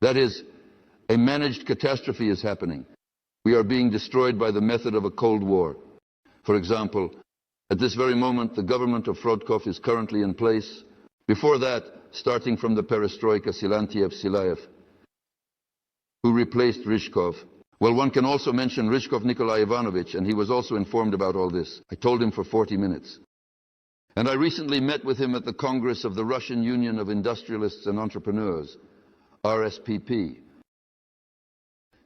That is, a managed catastrophe is happening. We are being destroyed by the method of a Cold War. For example, at this very moment, the government of Frodkov is currently in place. Before that, starting from the perestroika, Silantiev-Silayev, who replaced Ryzhkov. Well, one can also mention Ryzhkov Nikolai Ivanovich, and he was also informed about all this. I told him for 40 minutes. And I recently met with him at the Congress of the Russian Union of Industrialists and Entrepreneurs, RSPP.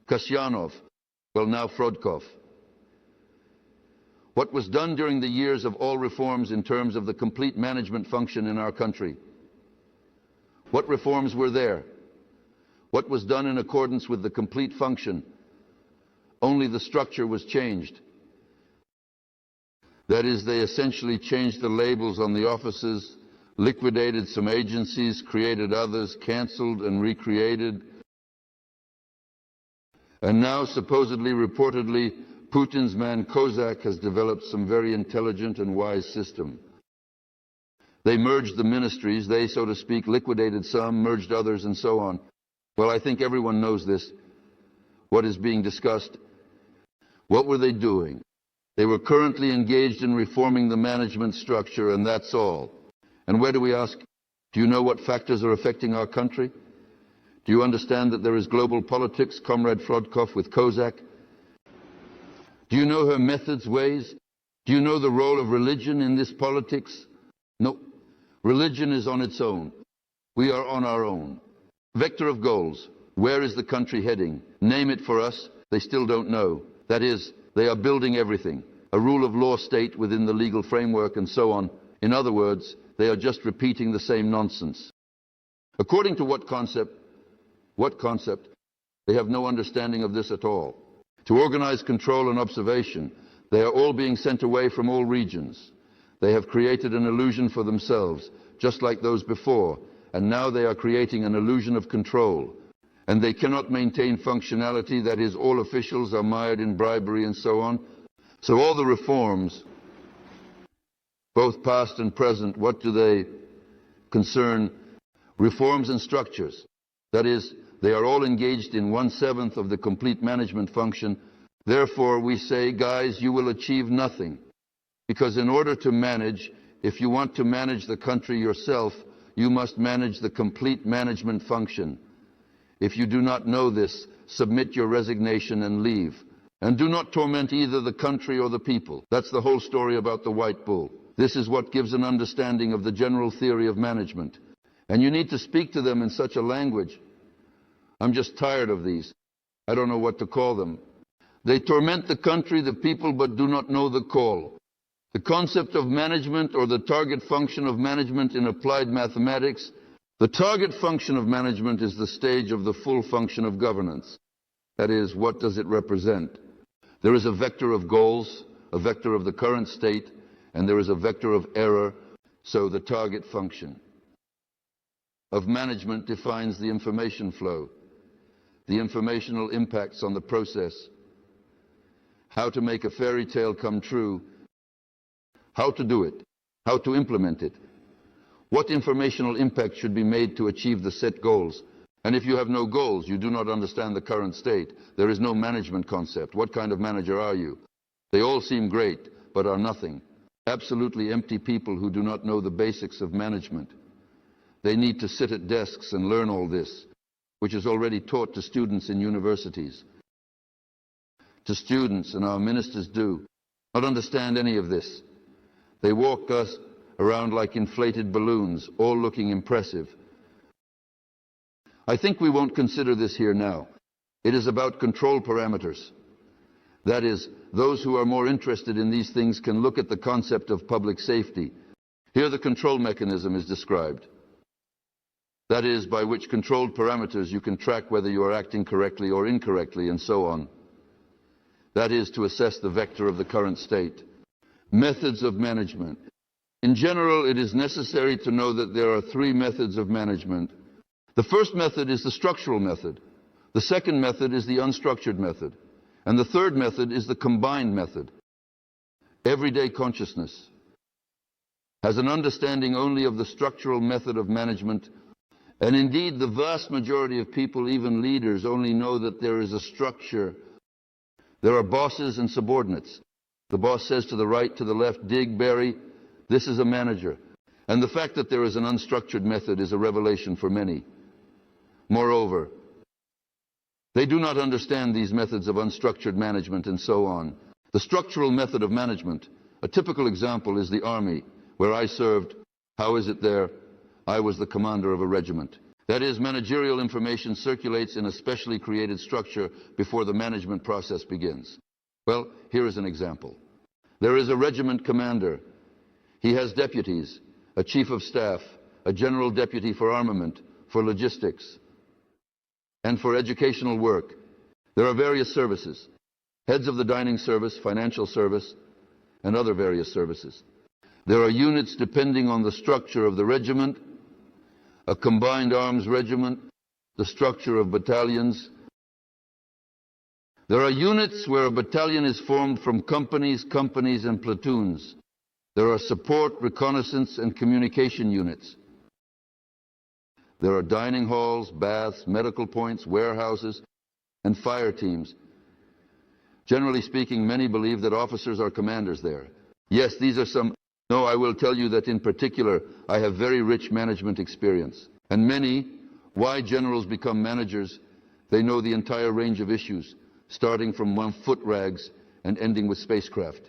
Kasyanov, well, now Frodkov. What was done during the years of all reforms in terms of the complete management function in our country? What reforms were there? What was done in accordance with the complete function? Only the structure was changed. That is, they essentially changed the labels on the offices, liquidated some agencies, created others, cancelled and recreated. And now, supposedly, reportedly, Putin's man Kozak has developed some very intelligent and wise system. They merged the ministries, they, so to speak, liquidated some, merged others, and so on. Well, I think everyone knows this. What is being discussed? What were they doing? They were currently engaged in reforming the management structure, and that's all. And where do we ask? Do you know what factors are affecting our country? Do you understand that there is global politics, Comrade Frodkov, with Kozak? Do you know her methods, ways? Do you know the role of religion in this politics? No. Religion is on its own. We are on our own. Vector of goals. Where is the country heading? Name it for us. They still don't know. That is, they are building everything. A rule of law state within the legal framework and so on. In other words, they are just repeating the same nonsense. According to what concept? What concept? They have no understanding of this at all. To organize control and observation, they are all being sent away from all regions. They have created an illusion for themselves, just like those before, and now they are creating an illusion of control. And they cannot maintain functionality, that is, all officials are mired in bribery and so on. So all the reforms, both past and present, what do they concern? Reforms and structures. That is, they are all engaged in 1/7 of the complete management function. Therefore, we say, guys, you will achieve nothing. Because in order to manage, if you want to manage the country yourself, you must manage the complete management function. If you do not know this, submit your resignation and leave. And do not torment either the country or the people. That's the whole story about the White Bull. This is what gives an understanding of the general theory of management. And you need to speak to them in such a language. I'm just tired of these. I don't know what to call them. They torment the country, the people, but do not know the call. The concept of management, or the target function of management in applied mathematics, the target function of management is the stage of the full function of governance. That is, what does it represent? There is a vector of goals, a vector of the current state, and there is a vector of error, so the target function of management defines the information flow, the informational impacts on the process, how to make a fairy tale come true, how to do it, how to implement it, what informational impact should be made to achieve the set goals. And if you have no goals, you do not understand the current state. There is no management concept. What kind of manager are you? They all seem great, but are nothing. Absolutely empty people who do not know the basics of management. They need to sit at desks and learn all this, which is already taught to students in universities. To students, and our ministers do not understand any of this. They walk us around like inflated balloons, all looking impressive. I think we won't consider this here now. It is about control parameters. That is, those who are more interested in these things can look at the concept of public safety. Here the control mechanism is described. That is, by which controlled parameters you can track whether you are acting correctly or incorrectly, and so on. That is, to assess the vector of the current state. Methods of management. In general, it is necessary to know that there are 3 methods of management. The first method is the structural method. The second method is the unstructured method. And the third method is the combined method. Everyday consciousness has an understanding only of the structural method of management And indeed, the vast majority of people, even leaders, only know that there is a structure. There are bosses and subordinates. The boss says to the right, to the left, dig, bury. This is a manager. And the fact that there is an unstructured method is a revelation for many. Moreover, they do not understand these methods of unstructured management and so on. The structural method of management, a typical example is the army, where I served. How is it there? I was the commander of a regiment. That is, managerial information circulates in a specially created structure before the management process begins. Well, here is an example. There is a regiment commander. He has deputies, a chief of staff, a general deputy for armament, for logistics, and for educational work. There are various services, heads of the dining service, financial service, and other various services. There are units depending on the structure of the regiment, a combined arms regiment, the structure of battalions. There are units where a battalion is formed from companies, and platoons. There are support, reconnaissance, and communication units. There are dining halls, baths, medical points, warehouses, and fire teams. Generally speaking, many believe that officers are commanders there. Yes, these are some. No, I will tell you that in particular, I have very rich management experience. And many, why generals become managers, they know the entire range of issues, starting from foot rags and ending with spacecraft.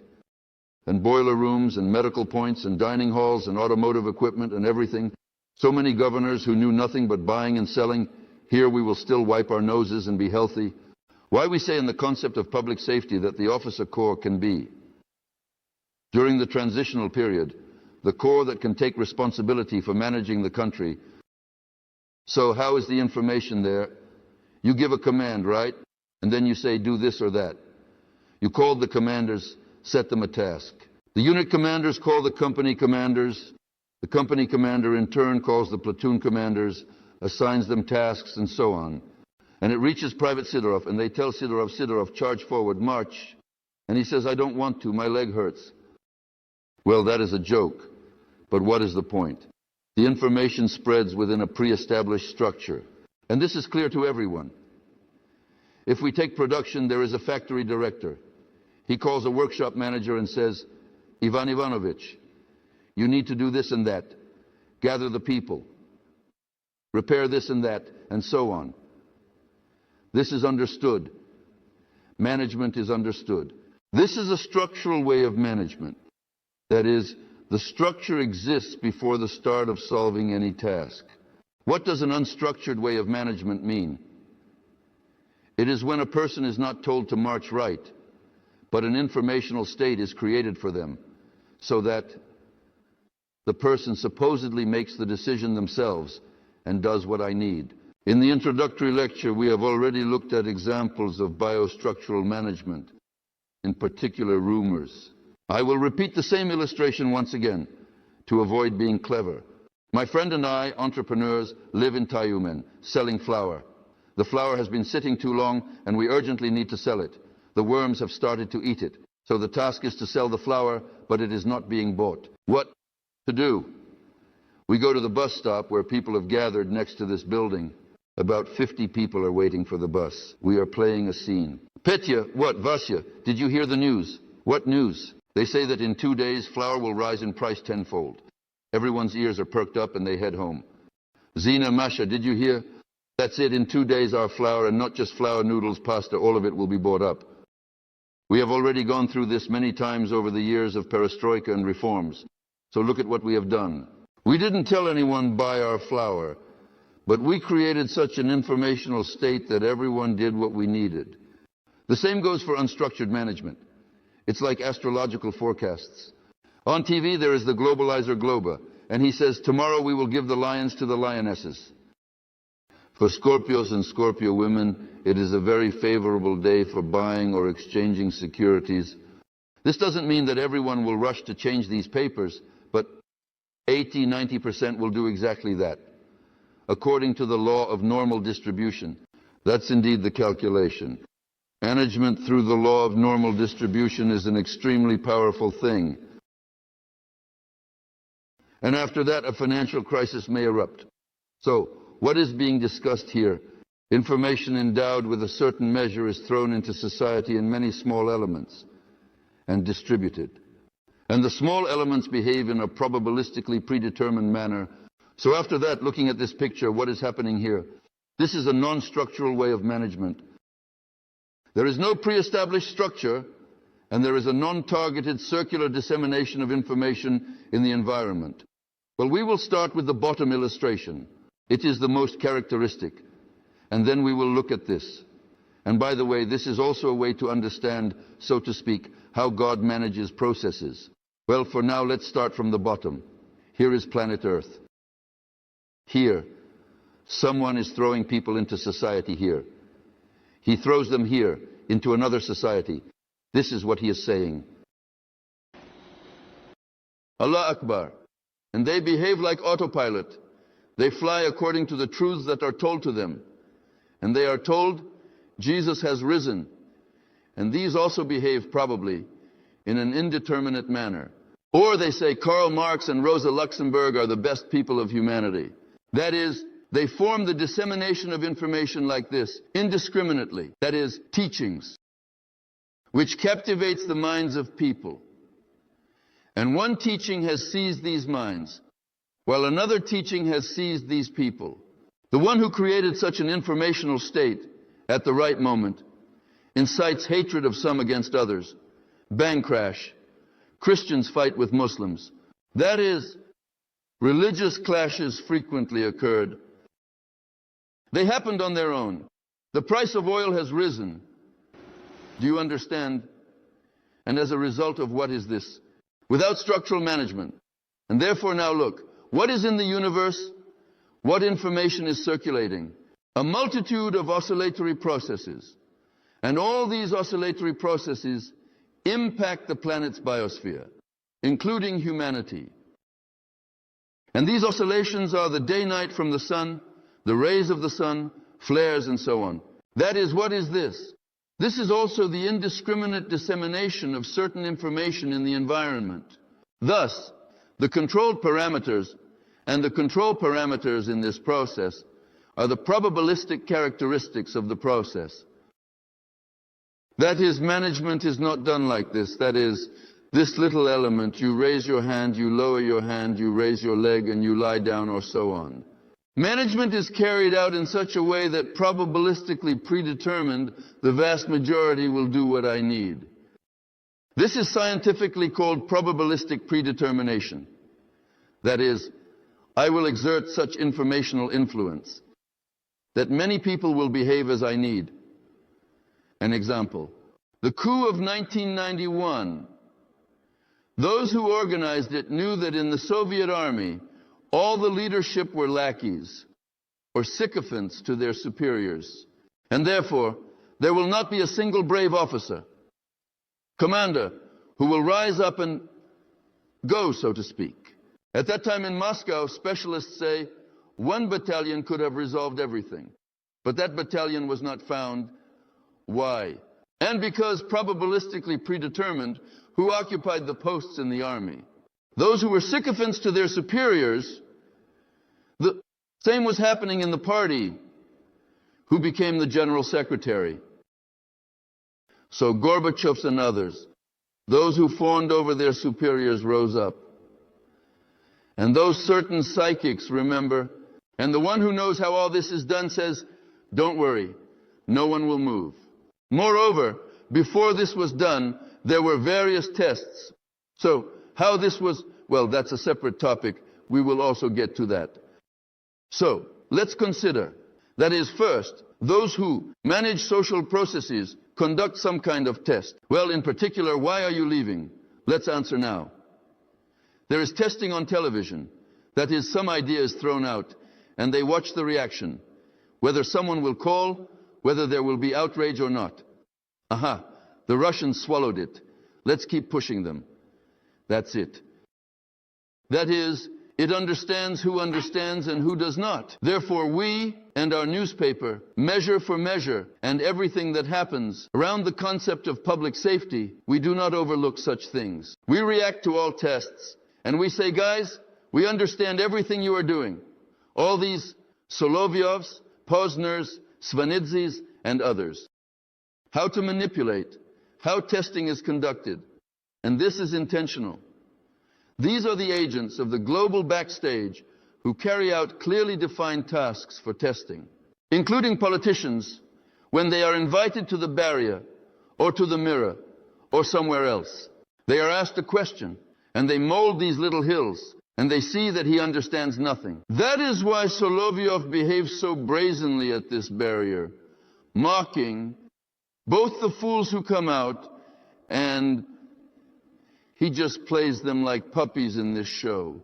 And boiler rooms and medical points and dining halls and automotive equipment and everything. So many governors who knew nothing but buying and selling. Here we will still wipe our noses and be healthy. Why we say in the concept of public safety that the officer corps can be, during the transitional period, the corps that can take responsibility for managing the country. So how is the information there? You give a command, right? And then you say, do this or that. You call the commanders, set them a task. The unit commanders call the company commanders. The company commander in turn calls the platoon commanders, assigns them tasks, and so on. And it reaches Private Sidorov, and they tell Sidorov, Sidorov, charge forward, march. And he says, I don't want to, my leg hurts. Well, that is a joke. But what is the point? The information spreads within a pre-established structure. And this is clear to everyone. If we take production, there is a factory director. He calls a workshop manager and says, Ivan Ivanovich, you need to do this and that. Gather the people. Repair this and that, and so on. This is understood. Management is understood. This is a structural way of management. That is, the structure exists before the start of solving any task. What does an unstructured way of management mean? It is when a person is not told to march right, but an informational state is created for them, so that the person supposedly makes the decision themselves and does what I need. In the introductory lecture, we have already looked at examples of biostructural management, in particular rumors. I will repeat the same illustration once again to avoid being clever. My friend and I, entrepreneurs, live in Tayumen, selling flour. The flour has been sitting too long and we urgently need to sell it. The worms have started to eat it. So the task is to sell the flour, but it is not being bought. What to do? We go to the bus stop where people have gathered next to this building. About 50 people are waiting for the bus. We are playing a scene. Petya, what, Vasya, did you hear the news? What news? They say that in 2 days, flour will rise in price tenfold. Everyone's ears are perked up and they head home. Zina, Masha, did you hear? That's it, in 2 days our flour, and not just flour, noodles, pasta, all of it will be bought up. We have already gone through this many times over the years of perestroika and reforms. So look at what we have done. We didn't tell anyone buy our flour, but we created such an informational state that everyone did what we needed. The same goes for unstructured management. It's like astrological forecasts. On TV, there is the globalizer Globa, and he says, tomorrow we will give the lions to the lionesses. For Scorpios and Scorpio women, it is a very favorable day for buying or exchanging securities. This doesn't mean that everyone will rush to change these papers, but 80–90% will do exactly that, according to the law of normal distribution. That's indeed the calculation. Management through the law of normal distribution is an extremely powerful thing. And after that, a financial crisis may erupt. So, what is being discussed here? Information endowed with a certain measure is thrown into society in many small elements and distributed. And the small elements behave in a probabilistically predetermined manner. So after that, looking at this picture, what is happening here? This is a non-structural way of management. There is no pre-established structure, and there is a non-targeted circular dissemination of information in the environment. Well, we will start with the bottom illustration. It is the most characteristic. And then we will look at this. And by the way, this is also a way to understand, so to speak, how God manages processes. Well, for now, let's start from the bottom. Here is planet Earth. Here, someone is throwing people into society here. He throws them here, into another society. This is what he is saying. Allah Akbar. And they behave like autopilot. They fly according to the truths that are told to them. And they are told, Jesus has risen. And these also behave probably in an indeterminate manner. Or they say Karl Marx and Rosa Luxemburg are the best people of humanity. That is, they form the dissemination of information like this, indiscriminately. That is, teachings, which captivates the minds of people. And one teaching has seized these minds, while another teaching has seized these people. The one who created such an informational state at the right moment incites hatred of some against others. Bang crash. Christians fight with Muslims. That is, religious clashes frequently occurred. They happened on their own. The price of oil has risen. Do you understand? And as a result of what is this? Without structural management. And therefore now look, what is in the universe? What information is circulating? A multitude of oscillatory processes. And all these oscillatory processes impact the planet's biosphere, including humanity. And these oscillations are the day-night from the sun, the rays of the sun, flares and so on. That is, what is this? This is also the indiscriminate dissemination of certain information in the environment. Thus, the controlled parameters and the control parameters in this process are the probabilistic characteristics of the process. That is, management is not done like this. That is, this little element, you raise your hand, you lower your hand, you raise your leg, and you lie down, or so on. Management is carried out in such a way that probabilistically predetermined, the vast majority will do what I need. This is scientifically called probabilistic predetermination. That is, I will exert such informational influence that many people will behave as I need. An example, the coup of 1991. Those who organized it knew that in the Soviet army, all the leadership were lackeys or sycophants to their superiors. And therefore, there will not be a single brave officer, commander, who will rise up and go, so to speak. At that time in Moscow, specialists say 1 battalion could have resolved everything. But that battalion was not found. Why? And because probabilistically predetermined, who occupied the posts in the army? Those who were sycophants to their superiors. The same was happening in the party, who became the general secretary. So Gorbachev's and others, those who fawned over their superiors, rose up. And those certain psychics, remember, and the one who knows how all this is done says, don't worry, no one will move. Moreover, before this was done, there were various tests. So, how this was, well, that's a separate topic. We will also get to that. So, let's consider. That is, first, those who manage social processes conduct some kind of test. Well, in particular, why are you leaving? Let's answer now. There is testing on television. That is, some idea is thrown out, and they watch the reaction. Whether someone will call, whether there will be outrage or not. Aha, the Russians swallowed it. Let's keep pushing them. That's it. That is, it understands who understands and who does not. Therefore, we and our newspaper, measure for measure, and everything that happens around the concept of public safety, we do not overlook such things. We react to all tests, and we say, guys, we understand everything you are doing. All these Solovyovs, Posners, Svanidzis, and others. How to manipulate, how testing is conducted, and this is intentional. These are the agents of the global backstage who carry out clearly defined tasks for testing, including politicians when they are invited to the barrier or to the mirror or somewhere else. They are asked a question, and they mold these little hills, and they see that he understands nothing. That is why Solovyov behaves so brazenly at this barrier, mocking both the fools who come out, and he just plays them like puppies in this show.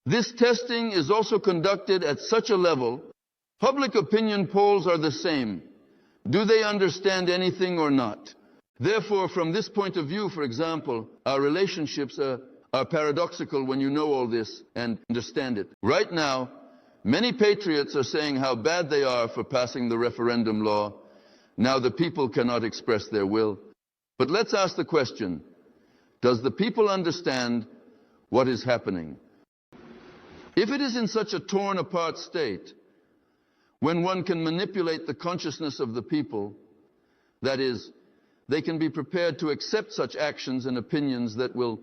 This testing is also conducted at such a level, public opinion polls are the same. Do they understand anything or not? Therefore, from this point of view, for example, our relationships are paradoxical when you know all this and understand it. Right now, many patriots are saying how bad they are for passing the referendum law. Now the people cannot express their will. But let's ask the question, does the people understand what is happening? If it is in such a torn apart state, when one can manipulate the consciousness of the people, that is, they can be prepared to accept such actions and opinions that will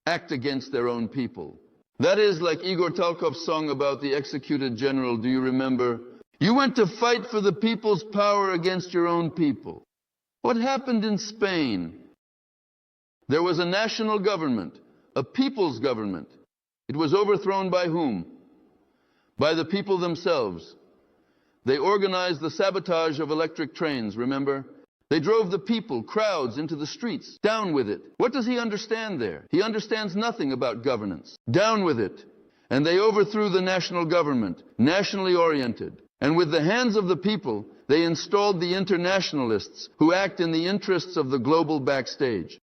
act against their own people. That is like Igor Talkov's song about the executed general, do you remember? You went to fight for the people's power against your own people. What happened in Spain? There was a national government, a people's government. It was overthrown by whom? By the people themselves. They organized the sabotage of electric trains, remember? They drove the people, crowds, into the streets. Down with it. What does he understand there? He understands nothing about governance. Down with it. And they overthrew the national government, nationally oriented. And with the hands of the people, they installed the internationalists who act in the interests of the global backstage.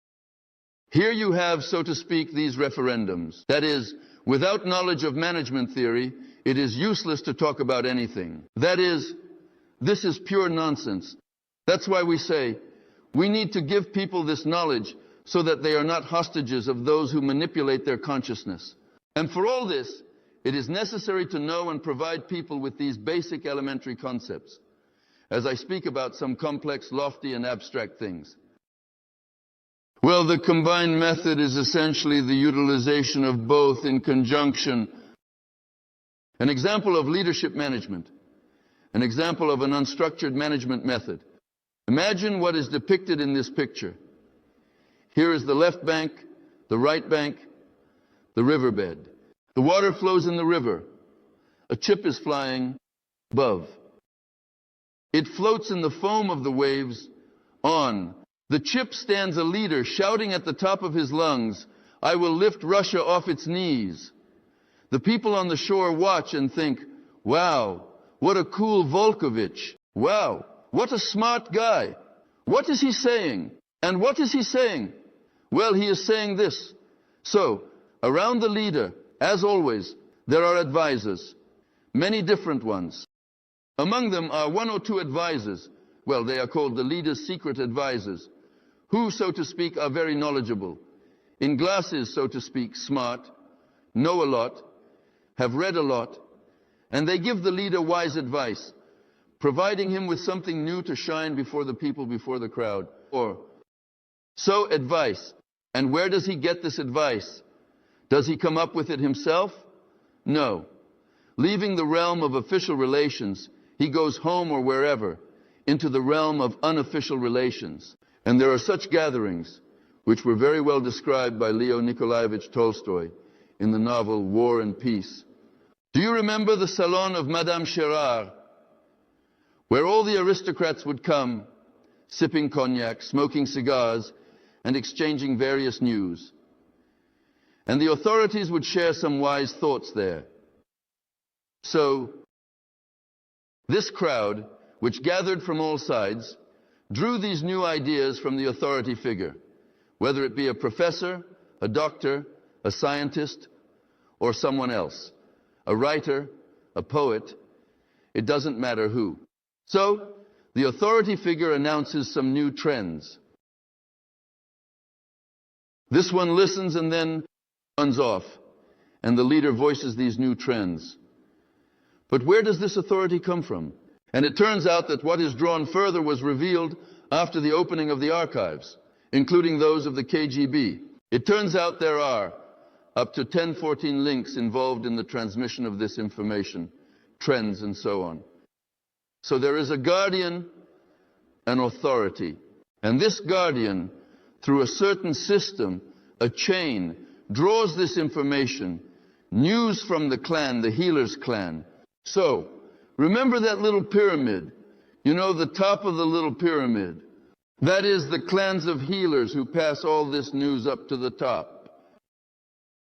Here you have, so to speak, these referendums. That is, without knowledge of management theory, it is useless to talk about anything. That is, this is pure nonsense. That's why we say, we need to give people this knowledge so that they are not hostages of those who manipulate their consciousness. And for all this, it is necessary to know and provide people with these basic elementary concepts, as I speak about some complex, lofty, and abstract things. Well, the combined method is essentially the utilization of both in conjunction. An example of leadership management, an example of an unstructured management method. Imagine what is depicted in this picture. Here is the left bank, the right bank, the riverbed. The water flows in the river. A chip is flying above. It floats in the foam of the waves on. The chip stands a leader shouting at the top of his lungs, I will lift Russia off its knees. The people on the shore watch and think, wow, what a cool Volkovich. Wow, what a smart guy. What is he saying? And what is he saying? Well, he is saying this. So, around the leader, as always, there are advisors, many different ones. Among them are one or two advisors. Well, they are called the leader's secret advisors, who, so to speak, are very knowledgeable, in glasses, so to speak, smart, know a lot, have read a lot, and they give the leader wise advice, providing him with something new to shine before the people, before the crowd. So advice. And where does he get this advice? Does he come up with it himself? No. Leaving the realm of official relations, he goes home or wherever, into the realm of unofficial relations. And there are such gatherings, which were very well described by Leo Nikolaevich Tolstoy in the novel War and Peace. Do you remember the salon of Madame Chérard, where all the aristocrats would come, sipping cognac, smoking cigars, and exchanging various news? And the authorities would share some wise thoughts there. So, this crowd, which gathered from all sides, drew these new ideas from the authority figure, whether it be a professor, a doctor, a scientist, or someone else, a writer, a poet, it doesn't matter who. So, the authority figure announces some new trends. This one listens and then runs off, and the leader voices these new trends. But where does this authority come from? And it turns out that what is drawn further was revealed after the opening of the archives, including those of the KGB. It turns out there are up to 10-14 links involved in the transmission of this information, trends and so on. So there is a guardian, an authority. And this guardian, through a certain system, a chain, draws this information, news from the clan, the healer's clan. So, remember that little pyramid? You know, the top of the little pyramid. That is the clans of healers who pass all this news up to the top.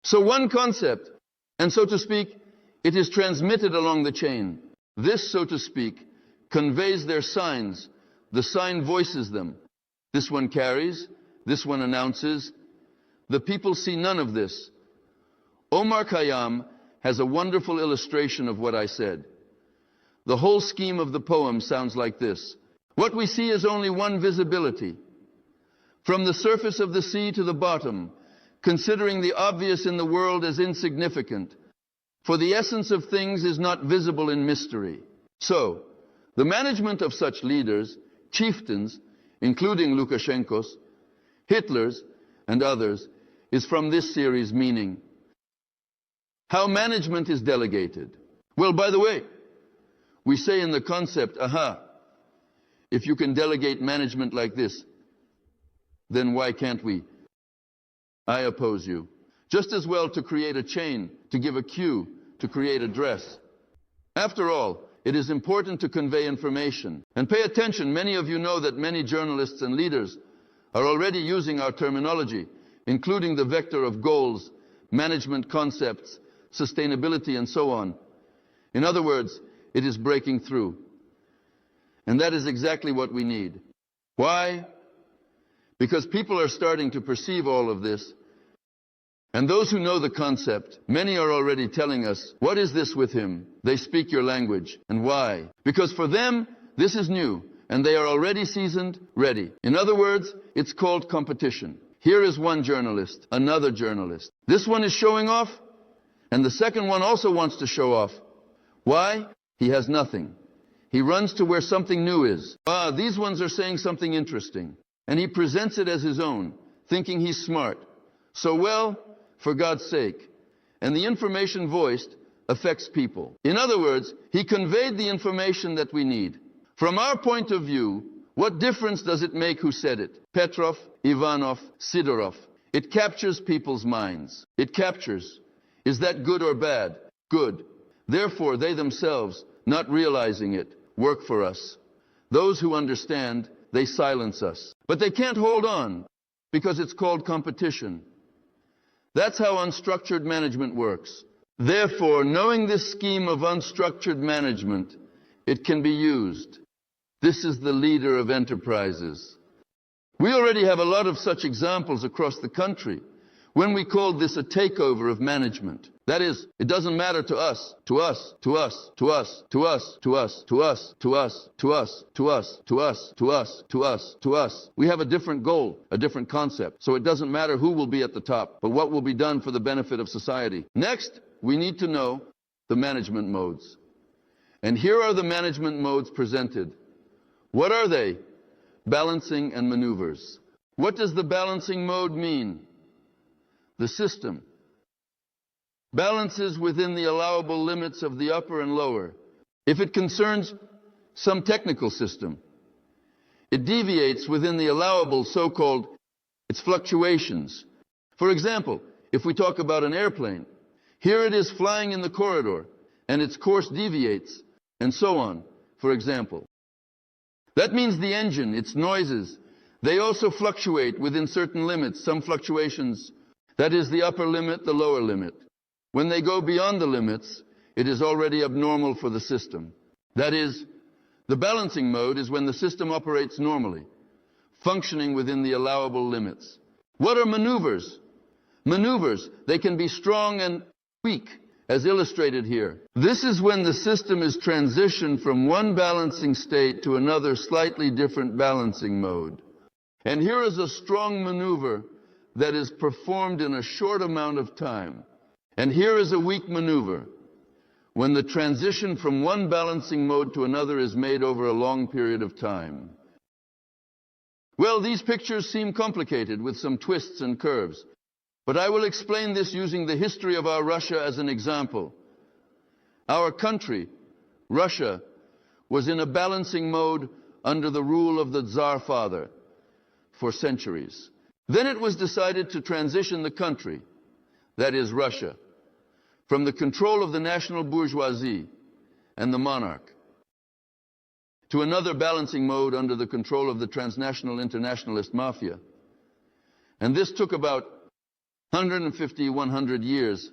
So one concept, and so to speak, it is transmitted along the chain. This, so to speak, conveys their signs. The sign voices them. This one carries, this one announces. The people see none of this. Omar Khayyam has a wonderful illustration of what I said. The whole scheme of the poem sounds like this. What we see is only one visibility. From the surface of the sea to the bottom, considering the obvious in the world as insignificant, for the essence of things is not visible in mystery. So, the management of such leaders, chieftains, including Lukashenko's, Hitler's, and others, is from this series meaning. How management is delegated. Well, by the way, we say in the concept, if you can delegate management like this, then why can't we? I oppose you. Just as well to create a chain, to give a cue, to create a dress. After all, it is important to convey information. And pay attention, many of you know that many journalists and leaders are already using our terminology, including the vector of goals, management concepts, sustainability, and so on. In other words, it is breaking through. And that is exactly what we need. Why? Because people are starting to perceive all of this. And those who know the concept, many are already telling us, what is this with him? They speak your language. And why? Because for them, this is new. And they are already seasoned, ready. In other words, it's called competition. Here is one journalist, another journalist. This one is showing off, and the second one also wants to show off. Why? He has nothing. He runs to where something new is. These ones are saying something interesting. And he presents it as his own, thinking he's smart. So well, for God's sake. And the information voiced affects people. In other words, he conveyed the information that we need. From our point of view, what difference does it make who said it? Petrov, Ivanov, Sidorov. It captures people's minds. It captures. Is that good or bad? Good. Therefore, they themselves, not realizing it, work for us. Those who understand, they silence us. But they can't hold on, because it's called competition. That's how unstructured management works. Therefore, knowing this scheme of unstructured management, it can be used. This is the leader of enterprises. We already have a lot of such examples across the country when we called this a takeover of management. That is, it doesn't matter to us, to us, to us, to us, to us, to us, to us, to us, to us, to us, to us, to us, to us, to us. We have a different goal, a different concept. So it doesn't matter who will be at the top, but what will be done for the benefit of society. Next, we need to know the management modes. And here are the management modes presented. What are they? Balancing and maneuvers. What does the balancing mode mean? The system balances within the allowable limits of the upper and lower. If it concerns some technical system, it deviates within the allowable so-called its fluctuations. For example, if we talk about an airplane, here it is flying in the corridor, and its course deviates, and so on, for example. That means the engine, its noises, they also fluctuate within certain limits, some fluctuations. That is the upper limit, the lower limit. When they go beyond the limits, it is already abnormal for the system. That is, the balancing mode is when the system operates normally, functioning within the allowable limits. What are maneuvers? Maneuvers, they can be strong and weak, as illustrated here. This is when the system is transitioned from one balancing state to another slightly different balancing mode. And here is a strong maneuver that is performed in a short amount of time. And here is a weak maneuver. when the transition from one balancing mode to another is made over a long period of time. Well, these pictures seem complicated with some twists and curves, but I will explain this using the history of our Russia as an example. Our country, Russia, was in a balancing mode under the rule of the Tsar father for centuries. Then it was decided to transition the country, that is Russia, from the control of the national bourgeoisie and the monarch to another balancing mode under the control of the transnational internationalist mafia. And this took about 150, 100 years.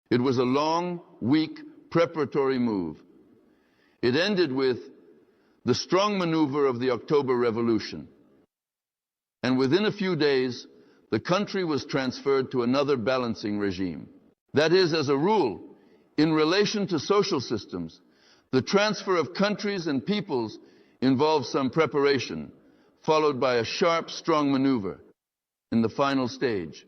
It was a long, weak, preparatory move. It ended with the strong maneuver of the October Revolution. And within a few days, the country was transferred to another balancing regime. That is, as a rule, in relation to social systems, the transfer of countries and peoples involves some preparation, followed by a sharp, strong maneuver in the final stage.